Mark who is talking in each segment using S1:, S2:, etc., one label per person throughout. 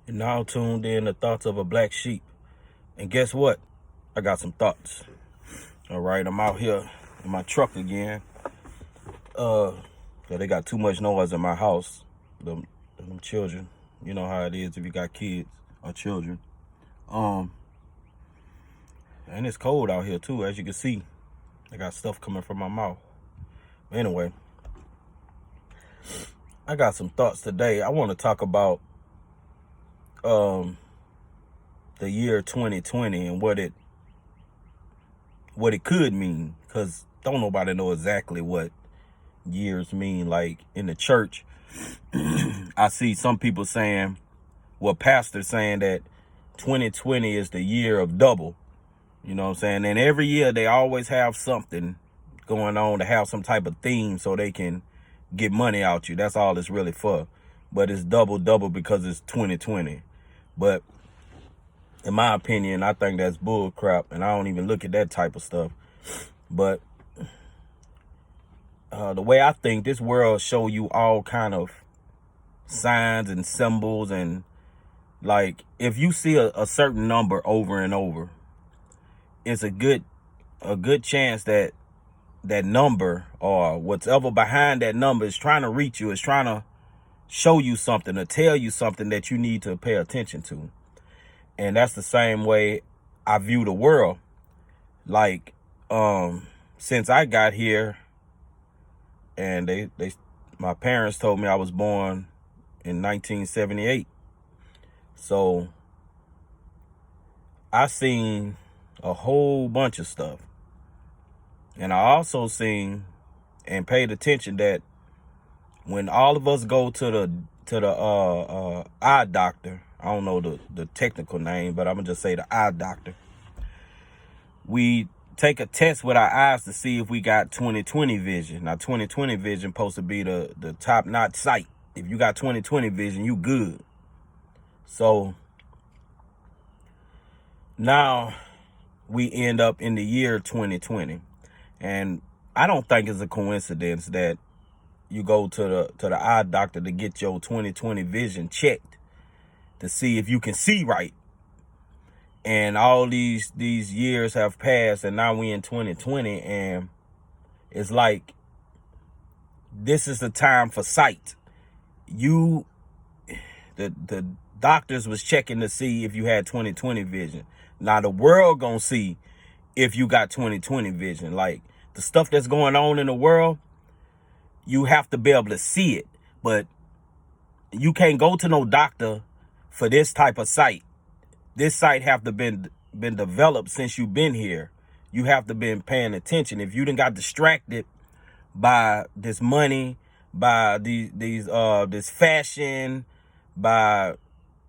S1: You're now tuned in to Thoughts of a Black Sheep. And guess what? I got some thoughts. All right, I'm out here in my truck again. They got too much noise in my house. Them children. You know how it is if you got kids or children. And it's cold out here too, as you can see. I got stuff coming from my mouth. Anyway, I got some thoughts today. I want to talk about the year 2020 and what it could mean, because don't nobody know exactly what years mean. Like in the church, I see some people saying, well, pastors saying that 2020 is the year of double. You know what I'm saying? And every year they always have something going on to have some type of theme so they can get money out you. That's all it's really for. But it's double because it's 2020. But in my opinion, I think that's bull crap, and I don't even look at that type of stuff. But the way I think, this world show you all kind of signs and symbols, and like if you see a certain number over and over, it's a good chance that that number or whatever behind that number is trying to reach you, is trying to show you something or tell you something that you need to pay attention to. And that's the same way I view the world. Like, since I got here, and my parents told me I was born in 1978. So I seen a whole bunch of stuff. And I also seen and paid attention that when all of us go to the eye doctor, I don't know the technical name, but I'm gonna just say the eye doctor, we take a test with our eyes to see if we got 20/20 vision. Now 20/20 vision supposed to be the top-notch sight. If you got 20/20 vision, you good. So now we end up in the year 2020. And I don't think it's a coincidence that you go to the eye doctor to get your 20/20 vision checked to see if you can see right. And all these years have passed, and now we in 2020, and it's like this is the time for sight. The doctors was checking to see if you had 20/20 vision. Now the world gonna see if you got 20/20 vision. Like the stuff that's going on in the world, you have to be able to see it, but you can't go to no doctor for this type of sight. This sight have to been developed since you've been here. You have to been paying attention. If you done got distracted by this money, by this fashion, by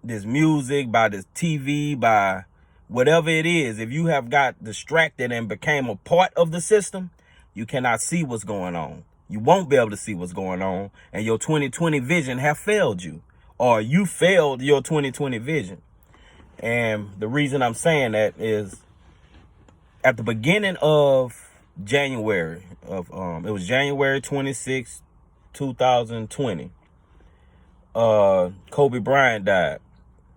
S1: this music, by this TV, by whatever it is, if you have got distracted and became a part of the system, you cannot see what's going on. You won't be able to see what's going on, and your 20/20 vision have failed you, or you failed your 20/20 vision. And the reason I'm saying that is at the beginning of January of it was January 26, 2020. Kobe Bryant died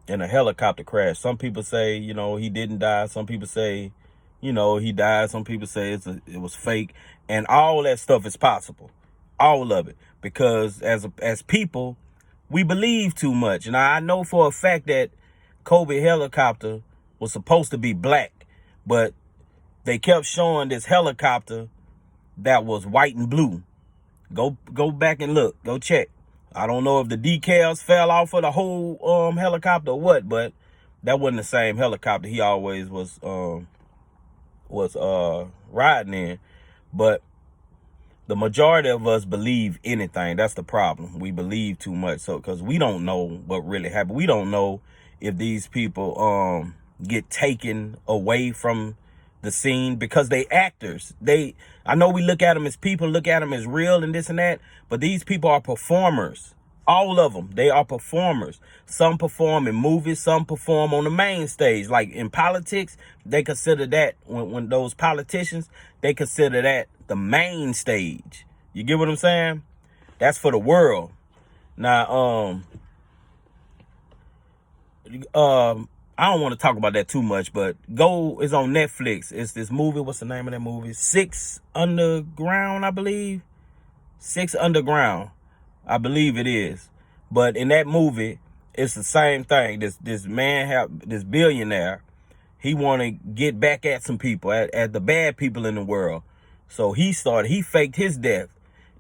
S1: in a helicopter crash. Some people say, he didn't die. Some people say, he died. Some people say it was fake. And all that stuff is possible. All of it. Because as people, we believe too much. And I know for a fact that Kobe helicopter was supposed to be black, but they kept showing this helicopter that was white and blue. Go back and look. Go check. I don't know if the decals fell off of the whole helicopter or what, but that wasn't the same helicopter he always was riding in. But the majority of us believe anything. That's the problem. We believe too much. So because we don't know what really happened. We don't know if these people get taken away from the scene because they actors. I know we look at them as people, look at them as real and this and that, but these people are performers. All of them, they are performers. Some perform in movies, some perform on the main stage. Like in politics, they consider that, when those politicians, they consider that the main stage. You get what I'm saying? That's for the world. Now, I don't want to talk about that too much, but it's on Netflix. It's this movie. What's the name of that movie? Six Underground, I believe. Six Underground, I believe it is. But in that movie, it's the same thing. This billionaire, he want to get back at some people, at the bad people in the world. So he faked his death.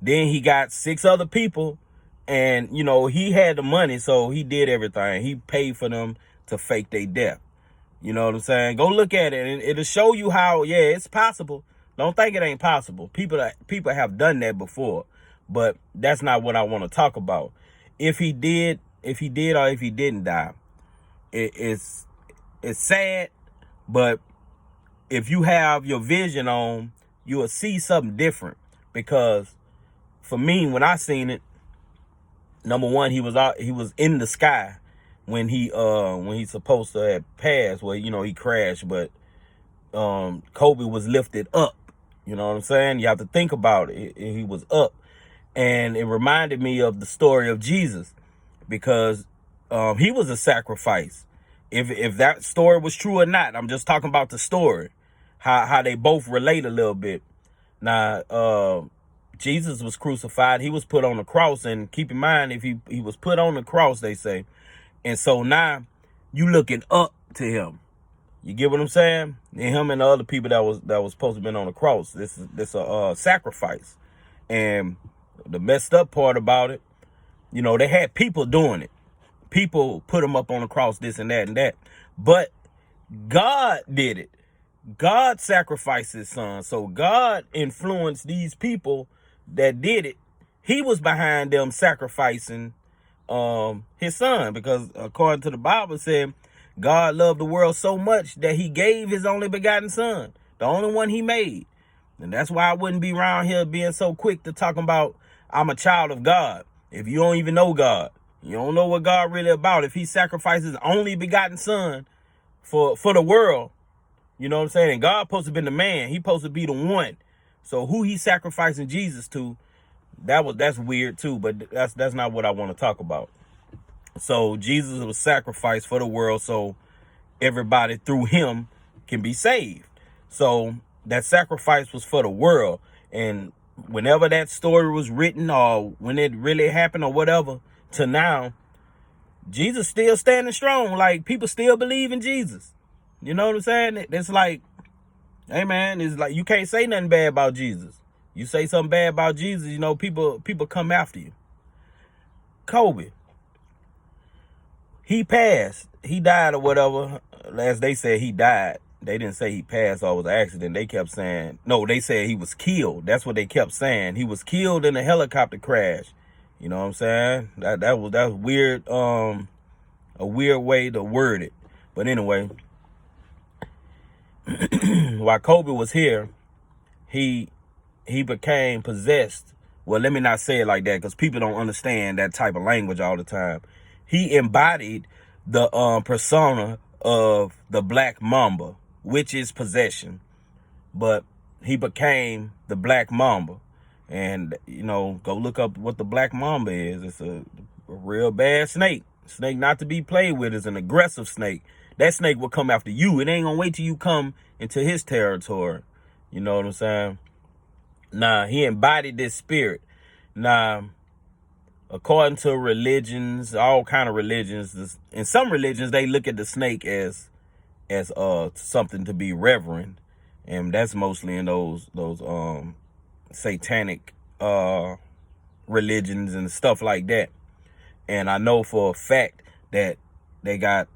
S1: Then he got 6 other people, and he had the money, so he did everything. He paid for them to fake their death. You know what I'm saying? Go look at it, and it'll show you how, yeah, it's possible. Don't think it ain't possible. People have done that before, but that's not what I want to talk about. If he did or if he didn't die, it's sad, but if you have your vision on, you will see something different. Because for me, when I seen it, number one, he was in the sky when he's supposed to have passed. Well, he crashed, but Kobe was lifted up. You know what I'm saying? You have to think about it. He was up. And it reminded me of the story of Jesus, because he was a sacrifice. If that story was true or not, I'm just talking about the story, how they both relate a little bit. Now, Jesus was crucified. He was put on the cross, and keep in mind, if he was put on the cross, they say, and so now you looking up to him. You get what I'm saying? And him and the other people that was supposed to be on the cross. This is a sacrifice. And the messed up part about it, they had people doing it. People put him up on the cross, this and that and that. But God did it. God sacrificed his son. So God influenced these people that did it. He was behind them sacrificing his son, because according to the Bible, it said God loved the world so much that he gave his only begotten son, the only one he made. And that's why I wouldn't be around here being so quick to talking about I'm a child of God. If you don't even know God, you don't know what God really about. If he sacrificed his only begotten son for the world, you know what I'm saying? And God supposed to be the man. He supposed to be the one. So who he sacrificing Jesus to, that's weird too, but that's not what I want to talk about. So Jesus was sacrificed for the world, so everybody through him can be saved. So that sacrifice was for the world. And whenever that story was written, or when it really happened or whatever, to now, Jesus still standing strong. Like, people still believe in Jesus. You know what I'm saying? It's like, hey man, it's like you can't say nothing bad about Jesus. You say something bad about Jesus, people come after you. Kobe, he passed. He died or whatever. As they said, he died. They didn't say he passed or it was an accident. They kept saying, no, they said he was killed. That's what they kept saying. He was killed in a helicopter crash. You know what I'm saying? That was weird, a weird way to word it. But anyway, while Kobe was here, he became possessed. Well, let me not say it like that, because people don't understand that type of language all the time. He embodied the persona of the Black Mamba, which is possession. But he became the Black Mamba. And, go look up what the Black Mamba is. It's a real bad snake. Snake not to be played with. Is an aggressive snake. That snake will come after you. It ain't gonna wait till you come into his territory. You know what I'm saying? Nah, he embodied this spirit. Now, according to religions, all kind of religions, in some religions, they look at the snake as something to be reverend. And that's mostly in those satanic religions and stuff like that. And I know for a fact that they got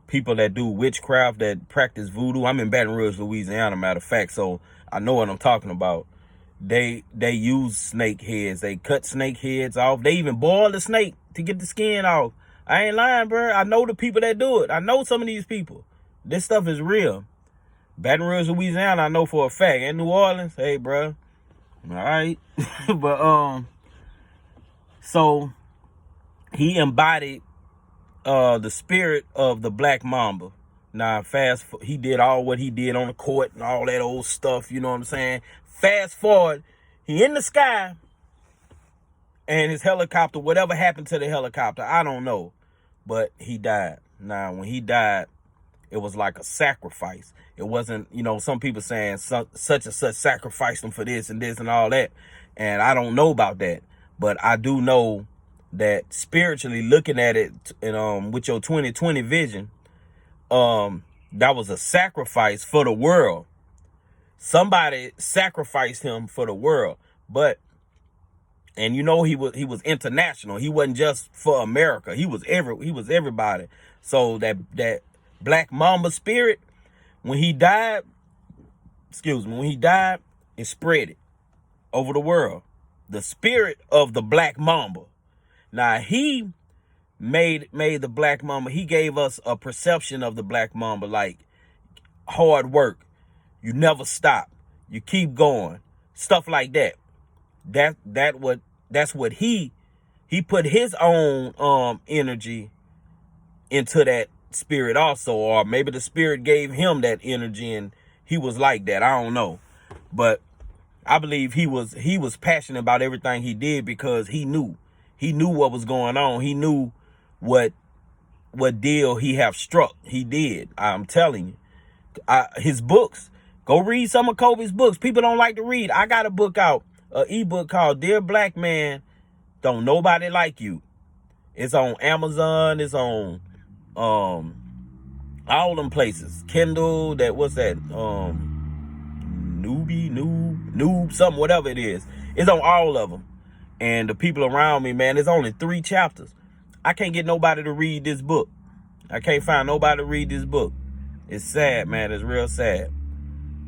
S1: people that do witchcraft, that practice voodoo. I'm in Baton Rouge, Louisiana, matter of fact, so I know what I'm talking about. They use snake heads. They cut snake heads off. They even boil the snake to get the skin off. I ain't lying, bro. I know the people that do it. I know some of these people. This stuff is real. Baton Rouge, Louisiana, I know for a fact. In New Orleans, hey, bro. All right. But, so he embodied the spirit of the Black Mamba. Now, he did all what he did on the court and all that old stuff, you know what I'm saying? Fast forward, he in the sky, and his helicopter, whatever happened to the helicopter, I don't know, but he died. Now, when he died, it was like a sacrifice. It wasn't, some people saying such and such sacrificed him for this and all that. And I don't know about that. But I do know that spiritually looking at it and with your 2020 vision, that was a sacrifice for the world. Somebody sacrificed him for the world. But and he was international. He wasn't just for America. He was everybody. So that Black Mamba spirit, when he died, it spread it over the world. The spirit of the Black Mamba. Now he made the Black Mamba. He gave us a perception of the Black Mamba, like hard work. You never stop. You keep going. Stuff like that. That's what he put his own energy into that spirit also, or maybe the spirit gave him that energy and he was like that. I don't know. But I believe he was passionate about everything he did because he knew what was going on. He knew what deal he have struck. He did. I'm telling you. His books. Go read some of Kobe's books. People don't like to read. I got a book out, an ebook called Dear Black Man, Don't Nobody Like You. It's on Amazon. It's on all them places. Kindle, what's that? Noob, something, whatever it is. It's on all of them. And the people around me, man, there's only 3 chapters. I can't get nobody to read this book. I can't find nobody to read this book. It's sad, man. It's real sad.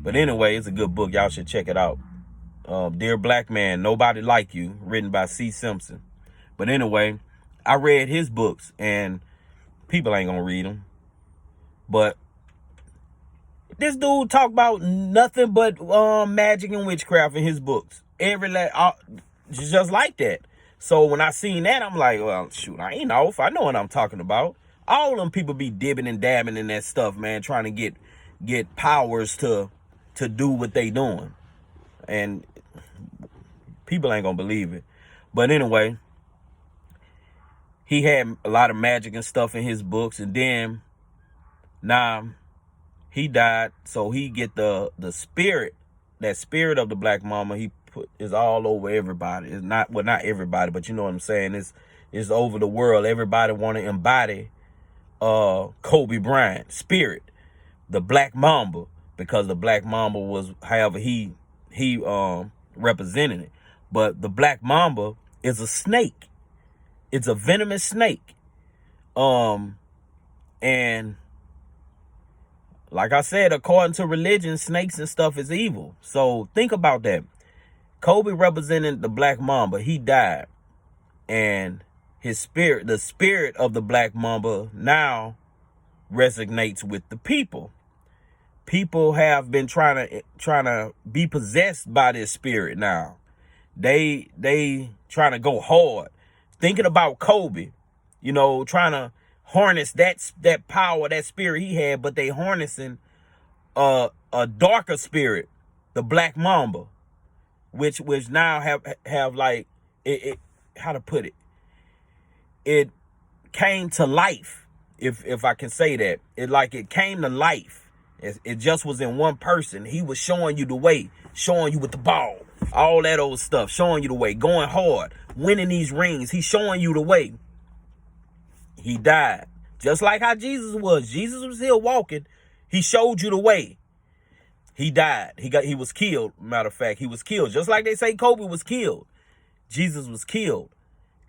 S1: But anyway, it's a good book. Y'all should check it out. Dear Black Man, Nobody Like You, written by C. Simpson. But anyway, I read his books, and people ain't gonna read them. But this dude talk about nothing but magic and witchcraft in his books. Just like that. So when I seen that, I'm like, well, shoot, I ain't off. I know what I'm talking about. All them people be dibbing and dabbing in that stuff, man, trying to get powers to do what they doing. And people ain't gonna believe it. But anyway, he had a lot of magic and stuff in his books, and then now he died, so he get the spirit, that spirit of the Black Mama. He is all over everybody. It's not everybody, but you know what I'm saying. It's over the world. Everybody want to embody Kobe Bryant spirit, the Black Mamba, because the Black Mamba was however he represented it. But the Black Mamba is a snake. It's a venomous snake. And like I said, according to religion, snakes and stuff is evil. So think about that. Kobe represented the Black Mamba. He died. And his spirit, the spirit of the Black Mamba, now resonates with the people. People have been trying to be possessed by this spirit now. They trying to go hard. Thinking about Kobe, trying to harness that power, that spirit he had, but they harnessing a darker spirit, the Black Mamba, which now have like it how to put it. It came to life, if I can say that. It came to life. It just was in one person. He was showing you the way, showing you with the ball, all that old stuff, showing you the way, going hard, winning these rings. He's showing you the way. He died. Just like how Jesus was. Jesus was here walking. He showed you the way. He died. He was killed. Matter of fact, he was killed. Just like they say Kobe was killed. Jesus was killed.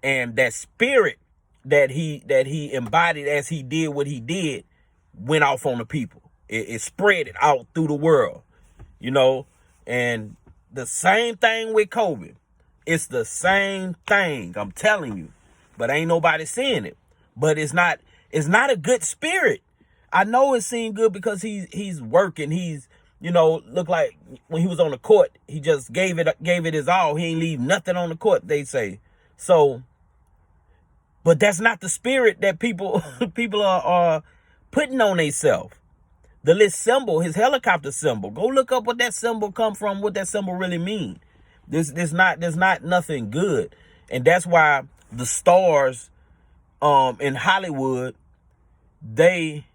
S1: And that spirit that he embodied as he did what he did went off on the people. It spread it out through the world, and the same thing with Kobe. It's the same thing, I'm telling you, but ain't nobody seeing it. But it's not a good spirit. I know it seemed good because he's working. He's, look like when he was on the court, he just gave it his all. He ain't leave nothing on the court, they say. So, but that's not the spirit that people are putting on themselves. The little symbol, his helicopter symbol. Go look up what that symbol come from, what that symbol really mean. There's not nothing good. And that's why the stars in Hollywood, they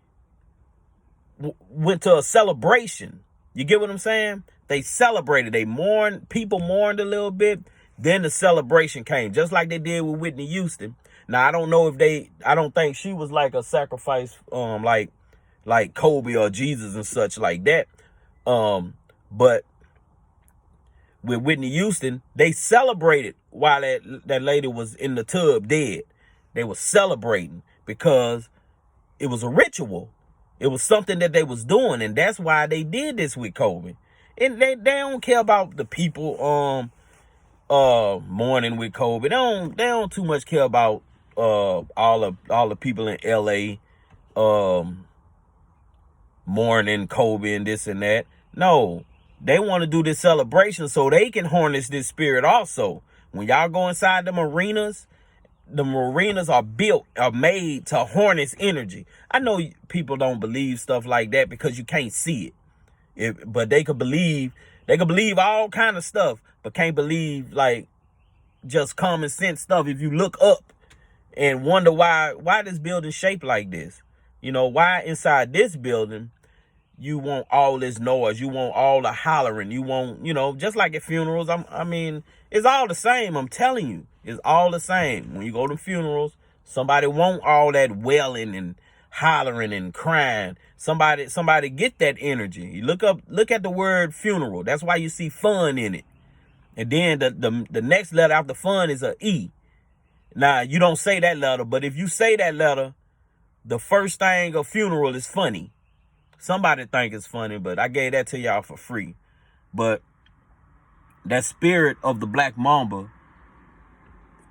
S1: went to a celebration. You get what I'm saying? They celebrated. They mourned. People mourned a little bit. Then the celebration came, just like they did with Whitney Houston. Now, I don't know if I don't think she was like a sacrifice, like Kobe or Jesus and such like that. But with Whitney Houston, they celebrated while that lady was in the tub dead. They were celebrating because it was a ritual. It was something that they was doing, and that's why they did this with Kobe. And they don't care about the people mourning with Kobe. They don't too much care about all the people in LA mourning Kobe and this and that. No, they want to do this celebration so they can harness this spirit also. When y'all go inside them arenas, the arenas are made to harness energy. I know people don't believe stuff like that because you can't see it. But they could believe all kind of stuff, but can't believe like just common sense stuff. If you look up and wonder why this building shaped like this, you know, why inside this building you want all this noise, you want all the hollering, you want, you know, just like at funerals. I mean, it's all the same. I'm telling you, it's all the same. When you go to funerals, somebody want all that wailing and hollering and crying. Somebody get that energy. You look at the word funeral. That's why you see fun in it. And then the next letter after fun is a E. Now, you don't say that letter, but if you say that letter, the first thing of funeral is funny. Somebody think it's funny, but I gave that to y'all for free. But that spirit of the Black Mamba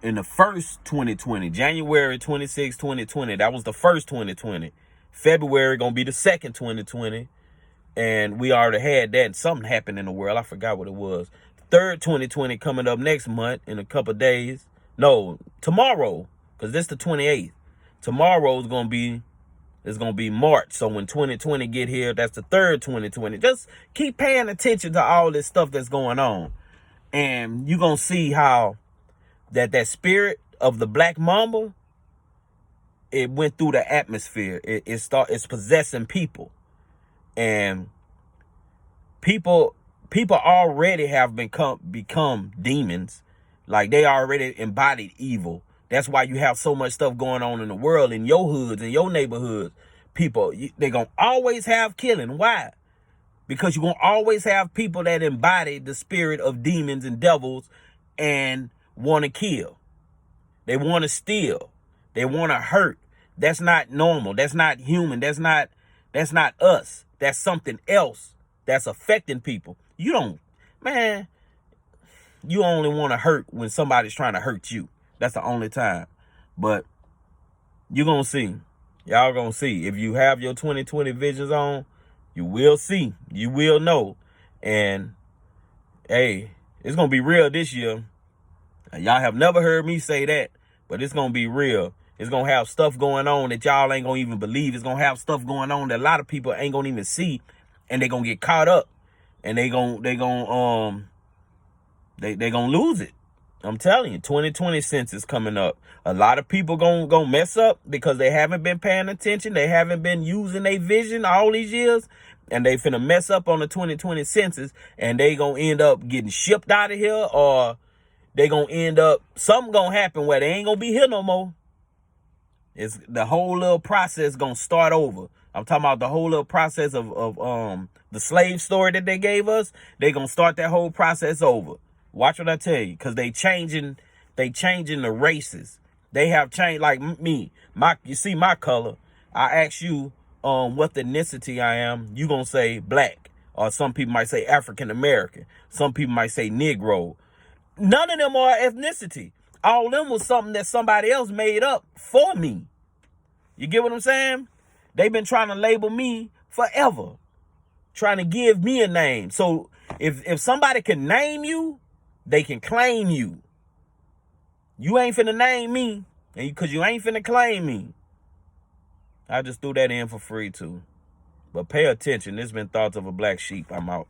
S1: in the first 2020, January 26, 2020, that was the first 2020. February gonna be the second 2020. And we already had that. Something happened in the world. I forgot what it was. Third 2020 coming up next month in a couple of days. No, tomorrow, because this the 28th. Tomorrow is gonna be March. So when 2020 get here, that's the third 2020. Just keep paying attention to all this stuff that's going on. And you're going to see how that spirit of the Black Mamba, it went through the atmosphere. It's possessing people. And people already have become demons. Like they already embodied evil. That's why you have so much stuff going on in the world, in your hoods, in your neighborhoods. People, they're going to always have killing. Why? Because you're going to always have people that embody the spirit of demons and devils and want to kill. They want to steal. They want to hurt. That's not normal. That's not human. That's not us. That's something else that's affecting people. You only want to hurt when somebody's trying to hurt you. That's the only time. But you're going to see. Y'all going to see. If you have your 2020 visions on, you will see. You will know. And, hey, it's going to be real this year. Y'all have never heard me say that, but it's going to be real. It's going to have stuff going on that y'all ain't going to even believe. It's going to have stuff going on that a lot of people ain't going to even see, and they're going to get caught up, and they going to lose it. I'm telling you, 2020 census coming up. A lot of people gonna mess up because they haven't been paying attention. They haven't been using their vision all these years, and they finna mess up on the 2020 census, and they gonna end up getting shipped out of here, or they gonna end up, something gonna happen where they ain't gonna be here no more. It's the whole little process gonna start over. I'm talking about the whole little process of the slave story that they gave us. They gonna start that whole process over. Watch what I tell you, because they changing the races. They have changed, like me. You see my color. I ask you what ethnicity I am. You gonna say black, or some people might say African American. Some people might say Negro. None of them are ethnicity. All of them was something that somebody else made up for me. You get what I'm saying? They've been trying to label me forever, trying to give me a name. So if somebody can name you, they can claim you. You ain't finna name me, because you ain't finna claim me. I just threw that in for free too. But pay attention. This has been Thoughts of a Black Sheep. I'm out.